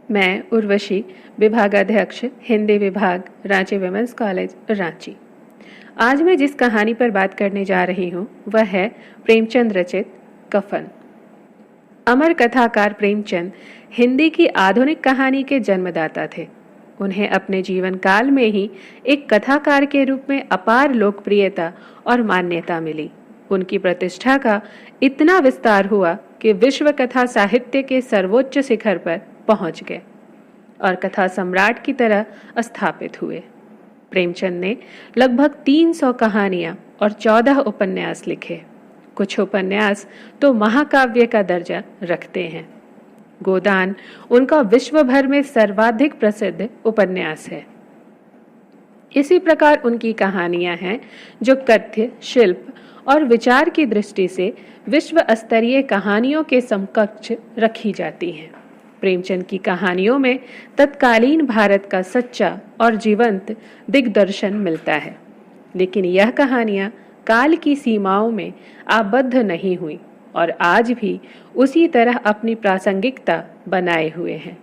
मैं उर्वशी, विभागाध्यक्ष हिंदी विभाग, रांची विमेंस कॉलेज, रांची। आज मैं जिस कहानी पर बात करने जा रही हूँ वह है प्रेमचंद रचित कफन। अमर कथाकार प्रेमचंद हिंदी की आधुनिक कहानी के जन्मदाता थे। उन्हें अपने जीवन काल में ही एक कथाकार के रूप में अपार लोकप्रियता और मान्यता मिली। उनकी प्रतिष्ठा का इतना विस्तार हुआ कि विश्व कथा साहित्य के सर्वोच्च शिखर पर पहुंच गए और कथा सम्राट की तरह स्थापित हुए। प्रेमचंद ने लगभग 300 कहानियां और 14 उपन्यास लिखे। कुछ उपन्यास तो महाकाव्य का दर्जा रखते हैं। गोदान उनका विश्व भर में सर्वाधिक प्रसिद्ध उपन्यास है। इसी प्रकार उनकी कहानियां हैं जो तथ्य, शिल्प और विचार की दृष्टि से विश्व स्तरीय कहानियों के समकक्ष रखी जाती हैं। प्रेमचंद की कहानियों में तत्कालीन भारत का सच्चा और जीवंत दिग्दर्शन मिलता है, लेकिन यह कहानियां काल की सीमाओं में आबद्ध नहीं हुई और आज भी उसी तरह अपनी प्रासंगिकता बनाए हुए हैं।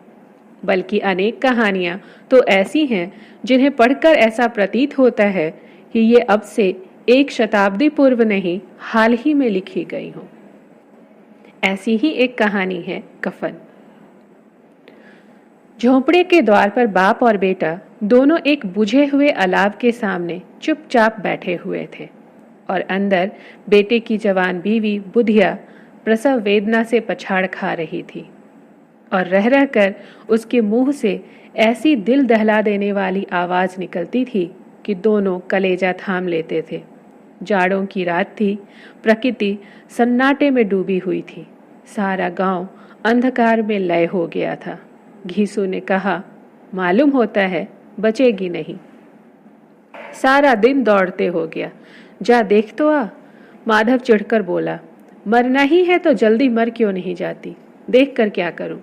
बल्कि अनेक कहानियां तो ऐसी हैं जिन्हें पढ़कर ऐसा प्रतीत होता है कि ये अब से 1 शताब्दी पूर्व नहीं, हाल ही में लिखी गई हों। ऐसी ही एक कहानी है कफन। झोंपड़े के द्वार पर बाप और बेटा दोनों एक बुझे हुए अलाव के सामने चुपचाप बैठे हुए थे और अंदर बेटे की जवान बीवी बुधिया प्रसव वेदना से पछाड़ खा रही थी और रह रहकर उसके मुंह से ऐसी दिल दहला देने वाली आवाज निकलती थी कि दोनों कलेजा थाम लेते थे। जाड़ों की रात थी, प्रकृति सन्नाटे में डूबी हुई थी, सारा गांव अंधकार में लय हो गया था। घीसू ने कहा, मालूम होता है बचेगी नहीं। सारा दिन दौड़ते हो गया, जा देख तो आ। माधव चिढ़कर बोला, मरना ही है तो जल्दी मर क्यों नहीं जाती, देख कर क्या करूं।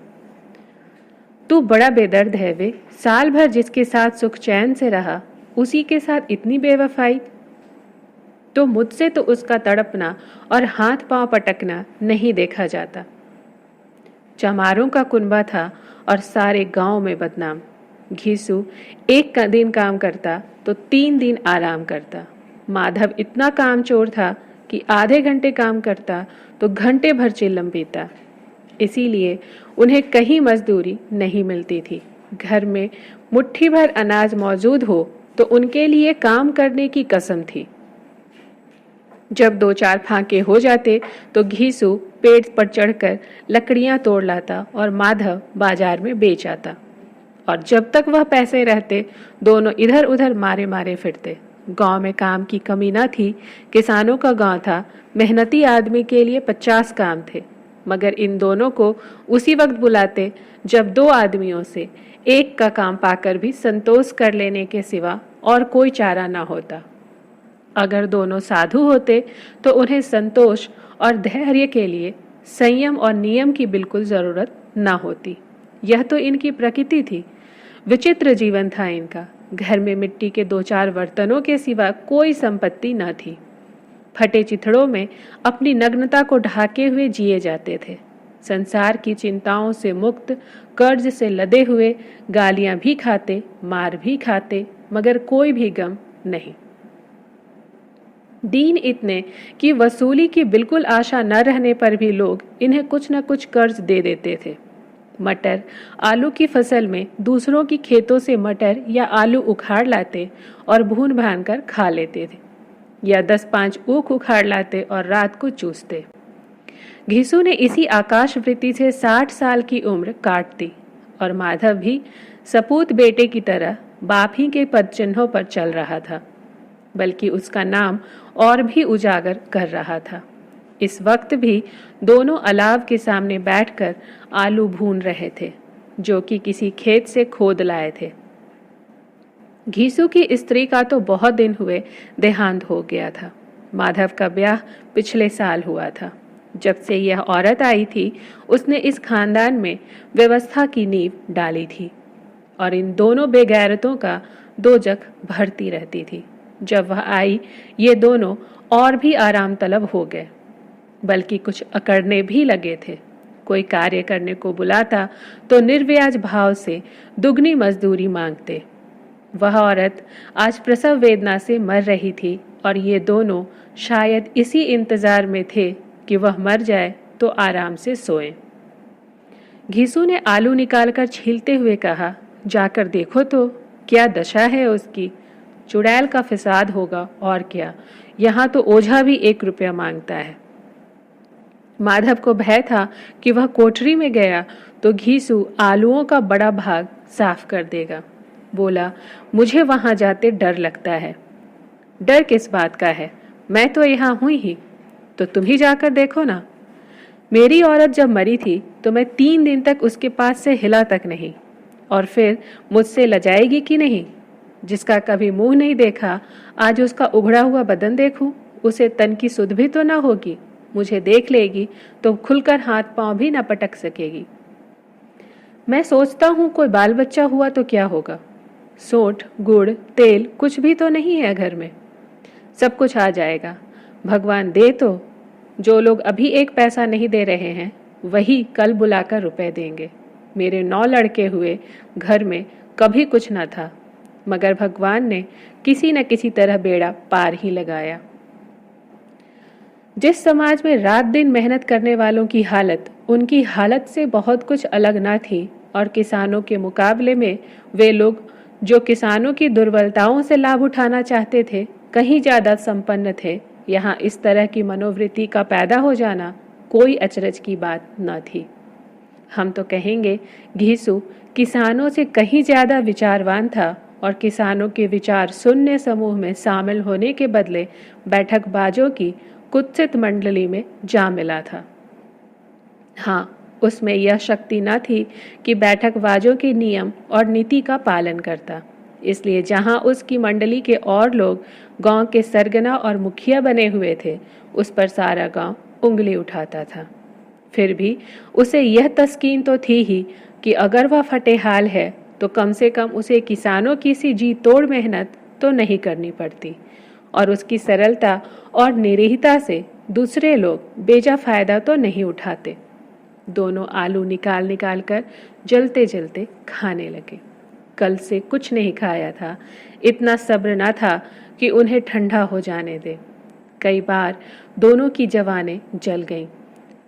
तू बड़ा बेदर्द है वे, साल भर जिसके साथ सुख चैन से रहा उसी के साथ इतनी बेवफाई। तो मुझसे तो उसका तड़पना और हाथ पांव पटकना नहीं देखा जाता। चमारों का कुनबा था और सारे गांव में बदनाम। घीसू 1 दिन काम करता तो 3 दिन आराम करता। माधव इतना कामचोर था कि आधे घंटे काम करता तो घंटे भर चिल्लम पीता। इसीलिए उन्हें कहीं मजदूरी नहीं मिलती थी। घर में मुट्ठी भर अनाज मौजूद हो तो उनके लिए काम करने की कसम थी। जब 2-4 फांके हो जाते तो घीसू पेड़ पर चढ़कर लकड़ियां तोड़ लाता और माधव बाजार में बेच आता। और जब तक वह पैसे रहते दोनों इधर उधर मारे मारे फिरते। गांव में काम की कमी न थी, किसानों का गांव था, मेहनती आदमी के लिए 50 काम थे, मगर इन दोनों को उसी वक्त बुलाते जब 2 आदमियों से 1 का काम पाकर भी संतोष कर लेने के सिवा और कोई चारा न होता। अगर दोनों साधु होते तो उन्हें संतोष और धैर्य के लिए संयम और नियम की बिल्कुल जरूरत न होती। यह तो इनकी प्रकृति थी। विचित्र जीवन था इनका। घर में मिट्टी के 2-4 बर्तनों के सिवा कोई संपत्ति न थी। फटे चिथड़ों में अपनी नग्नता को ढाके हुए जिए जाते थे। संसार की चिंताओं से मुक्त, कर्ज से लदे हुए, गालियां भी खाते, मार भी खाते, मगर कोई भी गम नहीं। दीन इतने कि वसूली की बिल्कुल आशा न रहने पर भी लोग इन्हें कुछ न कुछ कर्ज दे देते थे। मटर, आलू की फसल में दूसरों की खेतों से मटर या आलू उखाड़ लाते और भून भान कर खा लेते थे, या 10-5 ऊख उखाड़ लाते और रात को चूसते। घीसू ने इसी आकाशवृत्ति से 60 साल की उम्र काट दी और माधव भी सपूत बेटे की तरह बाप ही के पद चिन्हों पर चल रहा था, बल्कि उसका नाम और भी उजागर कर रहा था। इस वक्त भी दोनों अलाव के सामने बैठकर आलू भून रहे थे, जो कि किसी खेत से खोद लाए थे। घीसू की स्त्री का तो बहुत दिन हुए देहांत हो गया था। माधव का ब्याह पिछले साल हुआ था। जब से यह औरत आई थी उसने इस खानदान में व्यवस्था की नींव डाली थी और इन दोनों बेगैरतों का दोजख भरती रहती थी। जब वह आई ये दोनों और भी आराम तलब हो गए, बल्कि कुछ अकड़ने भी लगे थे। कोई कार्य करने को बुलाता तो निर्व्याज भाव से दुगनी मजदूरी मांगते। वह औरत आज प्रसव वेदना से मर रही थी और ये दोनों शायद इसी इंतजार में थे कि वह मर जाए तो आराम से सोएं। घीसू ने आलू निकालकर छीलते हुए कहा, जाकर देखो तो क्या दशा है उसकी। चुड़ैल का फिसाद होगा और क्या, यहाँ तो ओझा भी 1 रुपया मांगता है। माधव को भय था कि वह कोठरी में गया तो घीसू आलूओं का बड़ा भाग साफ कर देगा। बोला, मुझे वहां जाते डर लगता है। डर किस बात का है, मैं तो यहाँ हुई ही, तो तुम ही जाकर देखो ना। मेरी औरत जब मरी थी तो मैं 3 दिन तक उसके पास से हिला तक नहीं, और फिर मुझसे लजाएगी कि नहीं। जिसका कभी मुंह नहीं देखा आज उसका उघड़ा हुआ बदन देखूं, उसे तन की सुध भी तो ना होगी। मुझे देख लेगी तो खुलकर हाथ पांव भी ना पटक सकेगी। मैं सोचता हूं कोई बाल बच्चा हुआ तो क्या होगा। सोंठ, गुड़, तेल कुछ भी तो नहीं है घर में। सब कुछ आ जाएगा, भगवान दे तो। जो लोग अभी 1 पैसा नहीं दे रहे हैं वही कल बुलाकर रुपए देंगे। मेरे 9 लड़के हुए घर में कभी कुछ न था, मगर भगवान ने किसी न किसी तरह बेड़ा पार ही लगाया। जिस समाज में रात दिन मेहनत करने वालों की हालत उनकी हालत से बहुत कुछ अलग न थी, और किसानों के मुकाबले में वे लोग जो किसानों की दुर्बलताओं से लाभ उठाना चाहते थे कहीं ज्यादा संपन्न थे, यहाँ इस तरह की मनोवृत्ति का पैदा हो जाना कोई अचरज की बात न थी। हम तो कहेंगे घीसू किसानों से कहीं ज्यादा विचारवान था, और किसानों के विचार सुनने समूह में शामिल होने के बदले बैठकबाजों की कुत्सित मंडली में जा मिला था। हाँ, उसमें यह शक्ति न थी कि बैठकबाजों के नियम और नीति का पालन करता। इसलिए जहां उसकी मंडली के और लोग गांव के सरगना और मुखिया बने हुए थे, उस पर सारा गांव उंगली उठाता था। फिर भी उसे यह तस्कीन तो थी ही कि अगर वह फटेहाल है तो कम से कम उसे किसानों की सी जी तोड़ मेहनत तो नहीं करनी पड़ती, और उसकी सरलता और निरीहता से दूसरे लोग बेजा फायदा तो नहीं उठाते। दोनों आलू निकाल निकाल कर जलते जलते खाने लगे। कल से कुछ नहीं खाया था, इतना सब्र न था कि उन्हें ठंडा हो जाने दे। कई बार दोनों की जवानें जल गईं।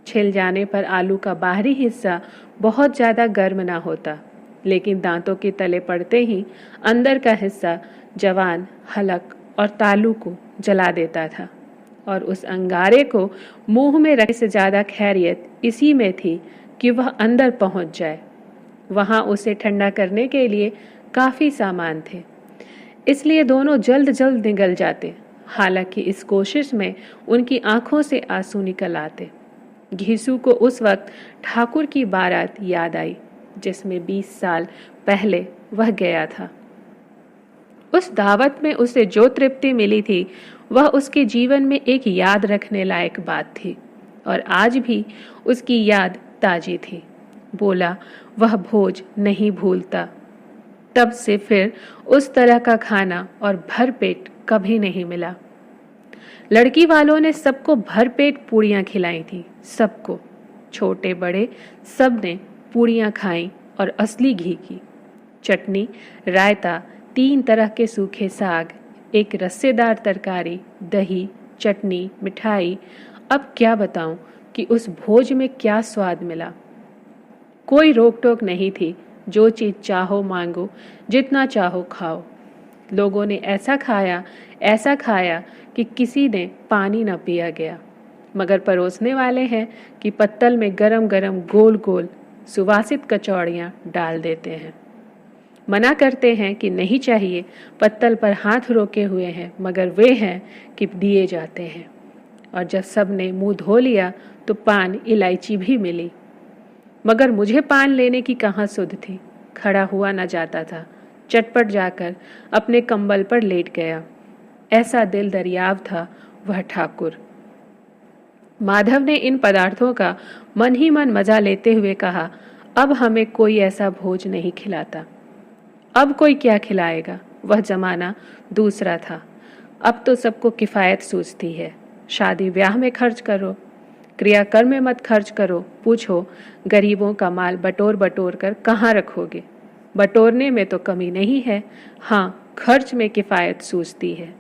छिल जाने पर आलू का बाहरी हिस्सा बहुत ज़्यादा गर्म ना होता, लेकिन दांतों के तले पड़ते ही अंदर का हिस्सा जवान, हलक और तालू को जला देता था, और उस अंगारे को मुंह में रखने से ज़्यादा खैरियत इसी में थी कि वह अंदर पहुंच जाए। वहां उसे ठंडा करने के लिए काफ़ी सामान थे, इसलिए दोनों जल्द जल्द निगल जाते। हालांकि इस कोशिश में उनकी आंखों से आंसू निकल आते। घीसू को उस वक्त ठाकुर की बारात याद आई, जिसमें 20 साल पहले वह गया था। उस दावत में उसे जो तृप्ति मिली थी वह उसके जीवन में एक याद रखने लायक बात थी, और आज भी उसकी याद ताजी थी। बोला, वह भोज नहीं भूलता। तब से फिर उस तरह का खाना और भरपेट कभी नहीं मिला। लड़की वालों ने सबको भरपेट पूड़ियाँ खिलाई थी, सबको, छोटे बड़े सब ने पूड़ियाँ खाईं, और असली घी की। चटनी, रायता, 3 तरह के सूखे साग, एक रस्सेदार तरकारी, दही, चटनी, मिठाई। अब क्या बताऊं कि उस भोज में क्या स्वाद मिला। कोई रोक टोक नहीं थी, जो चीज़ चाहो मांगो, जितना चाहो खाओ। लोगों ने ऐसा खाया कि किसी ने पानी न पिया गया, मगर परोसने वाले हैं कि पत्तल में गरम गरम गोल गोल सुवासित कचौड़ियाँ डाल देते हैं। मना करते हैं कि नहीं चाहिए, पत्तल पर हाथ रोके हुए हैं, मगर वे हैं कि दिए जाते हैं। और जब सब ने मुंह धो लिया तो पान इलायची भी मिली, मगर मुझे पान लेने की कहाँ सुध थी। खड़ा हुआ न जाता था, चटपट जाकर अपने कंबल पर लेट गया। ऐसा दिल दरियाव था वह ठाकुर। माधव ने इन पदार्थों का मन ही मन मजा लेते हुए कहा, अब हमें कोई ऐसा भोज नहीं खिलाता। अब कोई क्या खिलाएगा, वह जमाना दूसरा था। अब तो सबको किफ़ायत सूझती है, शादी ब्याह में खर्च करो। क्रियाकर्म में मत खर्च करो, पूछो गरीबों का माल बटोर बटोर कर कहाँ रखोगे। बटोरने में तो कमी नहीं है, हाँ खर्च में किफ़ायत सूझती है।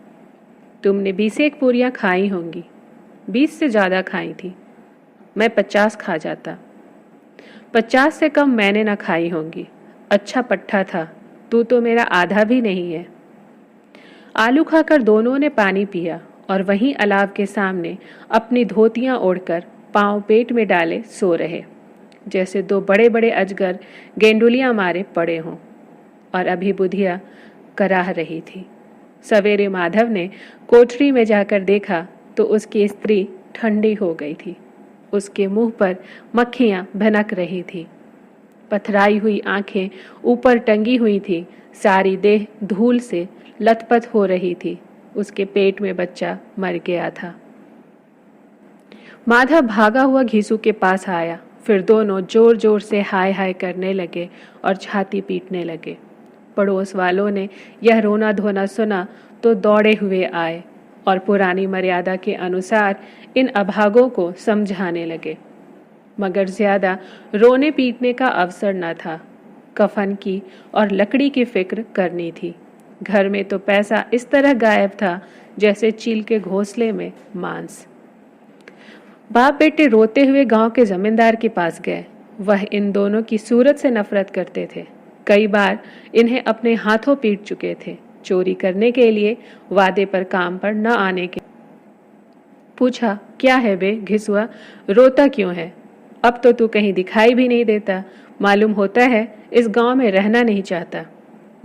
तुमने 20 पूरियां खाई होंगी। 20 से ज़्यादा खाई थी। मैं 50 खा जाता। 50 से कम मैंने ना खाई होंगी। अच्छा पट्टा था, तू तो मेरा आधा भी नहीं है। आलू खाकर दोनों ने पानी पिया और वहीं अलाव के सामने अपनी धोतियां ओढ़कर पांव पेट में डाले सो रहे, जैसे दो बड़े बड़े अजगर गेंडुलियां मारे पड़े हों। और अभी बुधिया कराह रही थी। सवेरे माधव ने कोठरी में जाकर देखा तो उसकी स्त्री ठंडी हो गई थी। उसके मुंह पर मक्खियां भनक रही थी। पथराई हुई आंखें ऊपर टंगी हुई थी। सारी देह धूल से लथपथ हो रही थी। उसके पेट में बच्चा मर गया था। माधव भागा हुआ घीसू के पास आया। फिर दोनों जोर जोर से हाय हाय करने लगे और छाती पीटने लगे। पड़ोस वालों ने यह रोना धोना सुना तो दौड़े हुए आए और पुरानी मर्यादा के अनुसार इन अभागों को समझाने लगे, मगर ज्यादा रोने पीटने का अवसर न था। कफन की और लकड़ी की फिक्र करनी थी। घर में तो पैसा इस तरह गायब था जैसे चील के घोंसले में मांस। बाप बेटे रोते हुए गांव के जमींदार के पास गए। वह इन दोनों की सूरत से नफरत करते थे। कई बार इन्हें अपने हाथों पीट चुके थे, चोरी करने के लिए, वादे पर काम पर न आने के। पूछा, क्या है बे घिसुआ, रोता क्यों है? अब तो तू कहीं दिखाई भी नहीं देता। मालूम होता है इस गांव में रहना नहीं चाहता।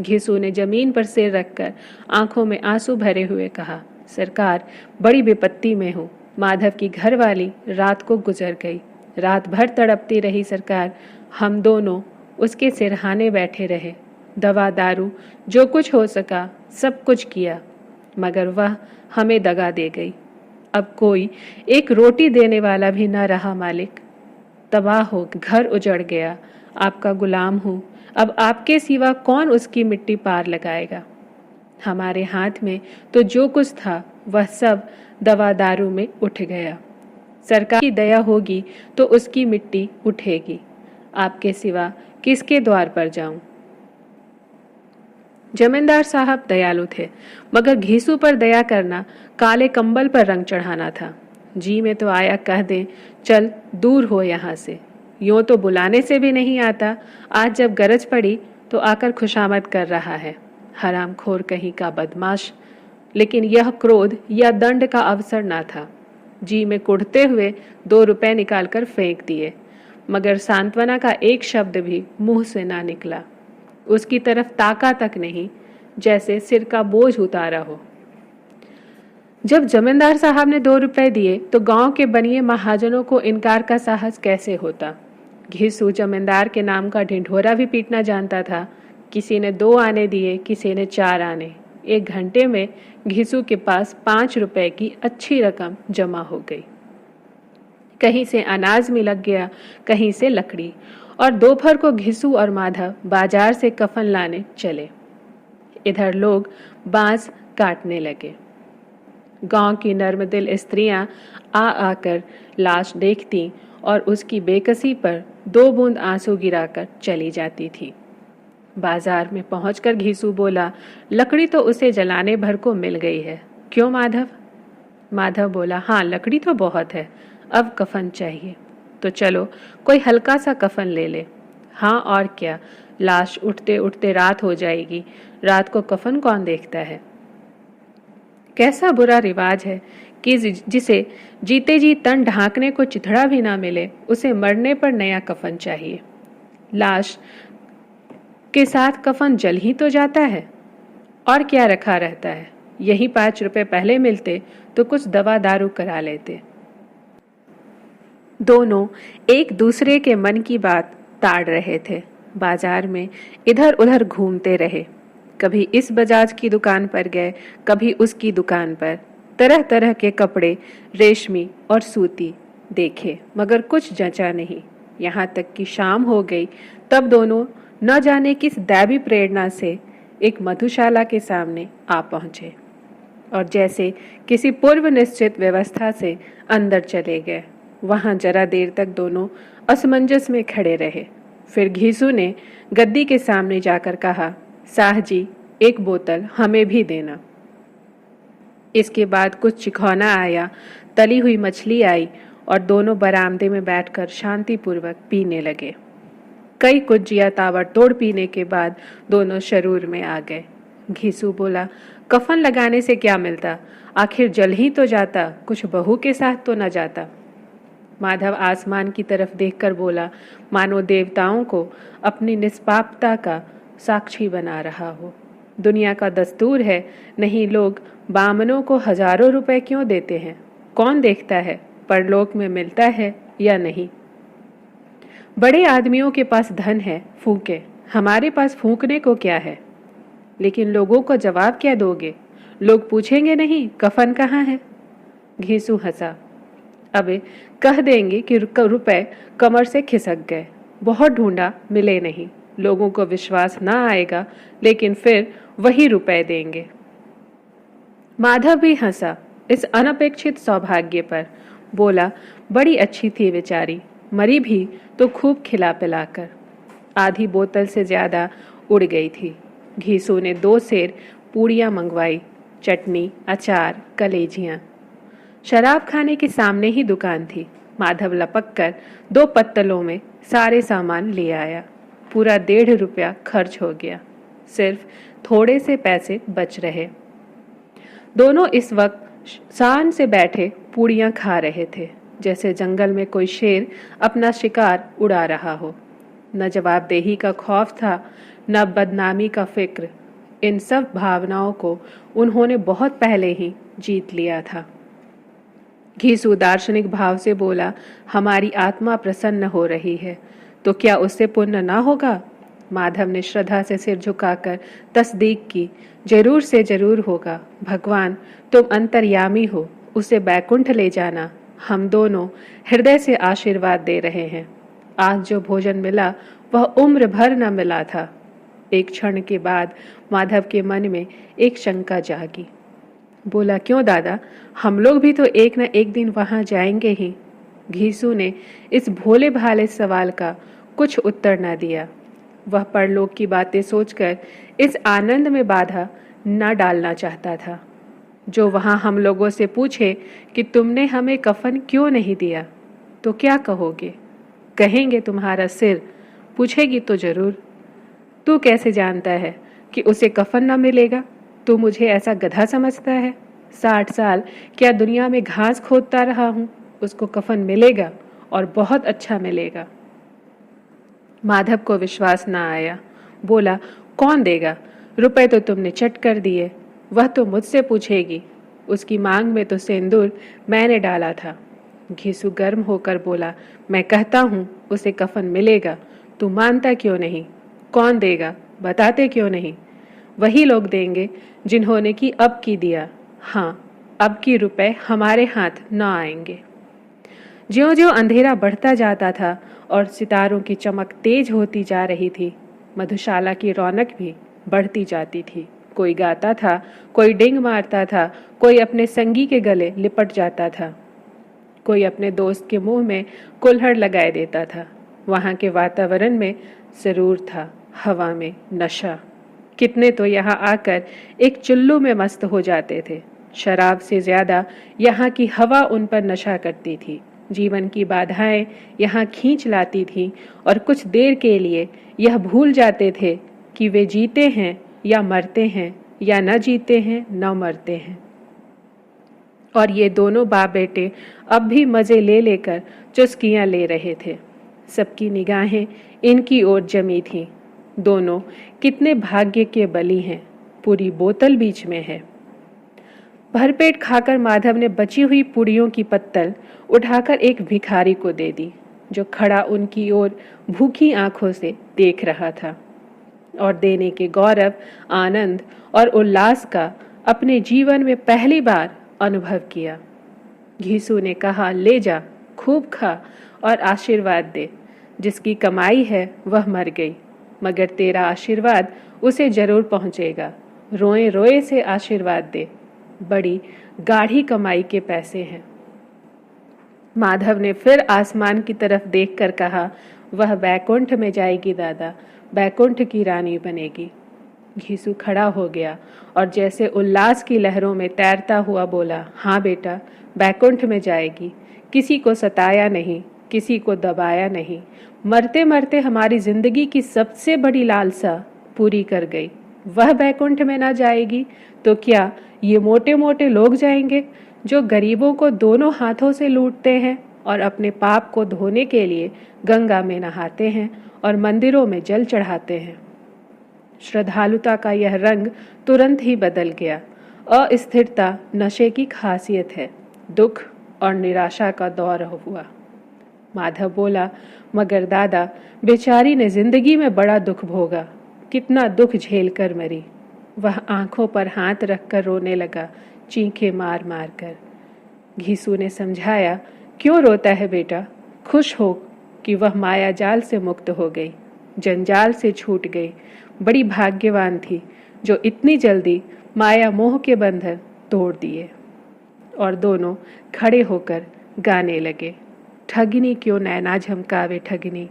घिसू ने जमीन पर सिर रखकर आंखों में आंसू भरे हुए कहा, सरकार बड़ी विपत्ति में हूँ। माधव की घरवाली रात को गुजर गई। रात भर तड़पती रही सरकार। हम दोनों उसके सिरहाने बैठे रहे। दवा दारू जो कुछ हो सका सब कुछ किया, मगर वह हमें दगा दे गई। अब कोई एक रोटी देने वाला भी न रहा मालिक। तबाह हो घर उजड़ गया। आपका गुलाम हूँ। अब आपके सिवा कौन उसकी मिट्टी पार लगाएगा? हमारे हाथ में तो जो कुछ था वह सब दवा दारू में उठ गया। सरकार की दया होगी तो उसकी मिट्टी उठेगी। आपके सिवा किसके द्वार पर जाऊं? जमींदार साहब दयालु थे, मगर घीसू पर दया करना काले कंबल पर रंग चढ़ाना था। जी में तो आया कह दें, चल दूर हो यहाँ से। यूं तो बुलाने से भी नहीं आता। आज जब गरज पड़ी तो आकर खुशामद कर रहा है। हरामखोर कहीं का बदमाश। लेकिन यह क्रोध या दंड का अवसर ना था। जी में कुढ़ते हुए 2 रुपए निकालकर फेंक दिए, मगर सांत्वना का एक शब्द भी मुंह से ना निकला। उसकी तरफ ताका तक नहीं, जैसे सिर का बोझ उतारा हो। जब जमींदार साहब ने 2 रुपए दिए तो गांव के बनिए महाजनों को इनकार का साहस कैसे होता। घिसू जमींदार के नाम का ढिंढोरा भी पीटना जानता था। किसी ने 2 आने दिए, किसी ने 4 आने। 1 घंटे में घिसू के पास 5 रुपए की अच्छी रकम जमा हो गई। कहीं से अनाज में लग गया, कहीं से लकड़ी। और दोपहर को घिसू और माधव बाजार से कफन लाने चले। इधर लोग बांस काटने लगे। गांव की नर्मदिल स्त्रियां आ आकर लाश देखती और उसकी बेकसी पर 2 बूंद आंसू गिराकर चली जाती थी। बाजार में पहुंचकर घीसू बोला, लकड़ी तो उसे जलाने भर को मिल गई है। क्यों माधव? माधव बोला, हाँ लकड़ी तो बहुत है, अब कफन चाहिए। तो चलो कोई हल्का सा कफन ले ले। हाँ और क्या, लाश उठते उठते रात हो जाएगी। रात को कफन कौन देखता है? कैसा बुरा रिवाज है कि जिसे जीते जी तन ढांकने को चिथड़ा भी ना मिले, उसे मरने पर नया कफन चाहिए। लाश के साथ कफन जल ही तो जाता है, और क्या रखा रहता है। यही 5 रुपए पहले मिलते तो कुछ दवा दारू करा लेते। दोनों एक दूसरे के मन की बात ताड़ रहे थे। बाजार में इधर उधर घूमते रहे। कभी इस बजाज की दुकान पर गए, कभी उसकी दुकान पर। तरह तरह के कपड़े, रेशमी और सूती देखे, मगर कुछ जचा नहीं। यहाँ तक कि शाम हो गई, तब दोनों न जाने किस दैवी प्रेरणा से एक मधुशाला के सामने आ पहुंचे और जैसे किसी पूर्व निश्चित व्यवस्था से अंदर चले गए। वहां जरा देर तक दोनों असमंजस में खड़े रहे। फिर घीसू ने गद्दी के सामने जाकर कहा, साह जी, एक बोतल हमें भी देना। इसके बाद कुछ चिखौना आया, तली हुई मछली आई और दोनों बरामदे में बैठकर शांतिपूर्वक पीने लगे। कई कुज्जिया ताबड़तोड़ पीने के बाद दोनों शरूर में आ गए। घीसू बोला, कफन लगाने से क्या मिलता, आखिर जल ही तो जाता, कुछ बहू के साथ तो न जाता। माधव आसमान की तरफ देखकर बोला, मानो देवताओं को अपनी निष्पापता का साक्षी बना रहा हो। दुनिया का दस्तूर है, नहीं लोग बामनों को हजारों रुपए क्यों देते हैं? कौन देखता है परलोक में मिलता है या नहीं? बड़े आदमियों के पास धन है, फूके, हमारे पास फूकने को क्या है? लेकिन लोगों को जवाब क्या दोगे? लोग पूछेंगे नहीं कफन कहाँ है? घीसू हंसा, अबे कह देंगे कि रुपए कमर से खिसक गए, बहुत ढूंढा मिले नहीं, लोगों को विश्वास ना आएगा, लेकिन फिर वही रुपए देंगे। माधव भी हंसा इस अनपेक्षित सौभाग्य पर, बोला, बड़ी अच्छी थी बेचारी, मरी भी तो खूब खिला पिलाकर। आधी बोतल से ज्यादा उड़ गई थी। घीसू ने 2 सेर पूड़ियाँ मंगवाई, चटनी, अचार, कलेजियाँ। शराब खाने के सामने ही दुकान थी। माधव लपक कर 2 पत्तलों में सारे सामान ले आया। पूरा 1.5 रुपया खर्च हो गया, सिर्फ थोड़े से पैसे बच रहे। दोनों इस वक्त शान से बैठे पूड़ियाँ खा रहे थे, जैसे जंगल में कोई शेर अपना शिकार उड़ा रहा हो। न जवाबदेही का खौफ था, न बदनामी का फिक्र। इन सब भावनाओं को उन्होंने बहुत पहले ही जीत लिया था। घीसू दार्शनिक भाव से बोला, हमारी आत्मा प्रसन्न हो रही है तो क्या उससे पुण्य ना होगा? माधव ने श्रद्धा से सिर झुकाकर तस्दीक की, जरूर से जरूर होगा। भगवान तुम अंतर्यामी हो, उसे बैकुंठ ले जाना। हम दोनों हृदय से आशीर्वाद दे रहे हैं। आज जो भोजन मिला वह उम्र भर न मिला था। एक क्षण के बाद माधव के मन में एक शंका जागी। बोला, क्यों दादा, हम लोग भी तो एक न एक दिन वहां जाएंगे ही। घीसू ने इस भोले भाले सवाल का कुछ उत्तर न दिया। वह परलोक की बातें सोचकर इस आनंद में बाधा न डालना चाहता था। जो वहां हम लोगों से पूछे कि तुमने हमें कफन क्यों नहीं दिया, तो क्या कहोगे? कहेंगे तुम्हारा सिर। पूछेगी तो जरूर। तू कैसे जानता है कि उसे कफन न मिलेगा? तू मुझे ऐसा गधा समझता है? 60 साल क्या दुनिया में घास खोदता रहा हूं, उसको कफन मिलेगा और बहुत अच्छा मिलेगा। माधव को विश्वास न आया। बोला, कौन देगा? रुपए तो तुमने चट कर दिए, वह तो मुझसे पूछेगी। उसकी मांग में तो सिंदूर मैंने डाला था। घीसू गर्म होकर बोला, मैं कहता हूं उसे कफन मिलेगा, तू मानता क्यों नहीं? कौन देगा, बताते क्यों नहीं? वही लोग देंगे जिन्होंने कि अब की दिया। हाँ, अब की रुपए हमारे हाथ न आएंगे। ज्यों ज्यों अंधेरा बढ़ता जाता था और सितारों की चमक तेज होती जा रही थी, मधुशाला की रौनक भी बढ़ती जाती थी। कोई गाता था, कोई डिंग मारता था, कोई अपने संगी के गले लिपट जाता था, कोई अपने दोस्त के मुंह में कुल्हड़ लगाए देता था। वहां के वातावरण में सुरूर था, हवा में नशा। कितने तो यहाँ आकर एक चुल्लू में मस्त हो जाते थे। शराब से ज्यादा यहाँ की हवा उन पर नशा करती थी। जीवन की बाधाएं यहाँ खींच लाती थी और कुछ देर के लिए यह भूल जाते थे कि वे जीते हैं या मरते हैं, या न जीते हैं न मरते हैं। और ये दोनों बाप बेटे अब भी मजे ले लेकर चुस्कियां ले रहे थे। सबकी निगाहें इनकी ओर जमी थीं। दोनों कितने भाग्य के बली हैं। पूरी बोतल बीच में है। भरपेट खाकर माधव ने बची हुई पुड़ियों की पत्तल उठाकर एक भिखारी को दे दी, जो खड़ा उनकी ओर भूखी आंखों से देख रहा था और देने के गौरव, आनंद और उल्लास का अपने जीवन में पहली बार अनुभव किया। घीसू ने कहा, ले जा, खूब खा और आशीर्वाद दे। जिसकी कमाई है वह मर गई, मगर तेरा आशीर्वाद उसे जरूर पहुंचेगा। रोए रोए से आशीर्वाद दे, बड़ी गाढ़ी कमाई के पैसे हैं। माधव ने फिर आसमान की तरफ देखकर कहा, वह बैकुंठ में जाएगी दादा, बैकुंठ की रानी बनेगी। घीसू खड़ा हो गया और जैसे उल्लास की लहरों में तैरता हुआ बोला, हाँ बेटा, बैकुंठ में जाएगी। किसी को सताया नहीं, किसी को दबाया नहीं, मरते मरते हमारी जिंदगी की सबसे बड़ी लालसा पूरी कर गई। वह बैकुंठ में ना जाएगी तो क्या ये मोटे मोटे लोग जाएंगे जो गरीबों को दोनों हाथों से लूटते हैं और अपने पाप को धोने के लिए गंगा में नहाते हैं और मंदिरों में जल चढ़ाते हैं। श्रद्धालुता का यह रंग तुरंत ही बदल गया। अस्थिरता नशे की खासियत है। दुख और निराशा का दौर हुआ। माधव बोला, मगर दादा, बेचारी ने जिंदगी में बड़ा दुख भोगा, कितना दुख झेल कर मरी। वह आंखों पर हाथ रखकर रोने लगा, चीखें मार मार कर। घीसू ने समझाया, क्यों रोता है बेटा, खुश हो कि वह माया जाल से मुक्त हो गई, जंजाल से छूट गई। बड़ी भाग्यवान थी जो इतनी जल्दी माया मोह के बंधन तोड़ दिए। और दोनों खड़े होकर गाने लगे, ठगनी क्यों नैना झमकावे ठगनी।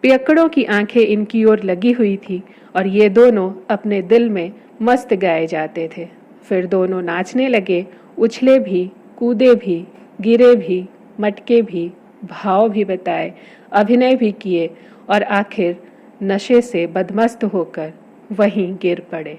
पियक्कड़ों की आंखें इनकी ओर लगी हुई थी और ये दोनों अपने दिल में मस्त गाए जाते थे। फिर दोनों नाचने लगे, उछले भी, कूदे भी, गिरे भी, मटके भी, भाव भी बताए, अभिनय भी किए और आखिर नशे से बदमस्त होकर वहीं गिर पड़े।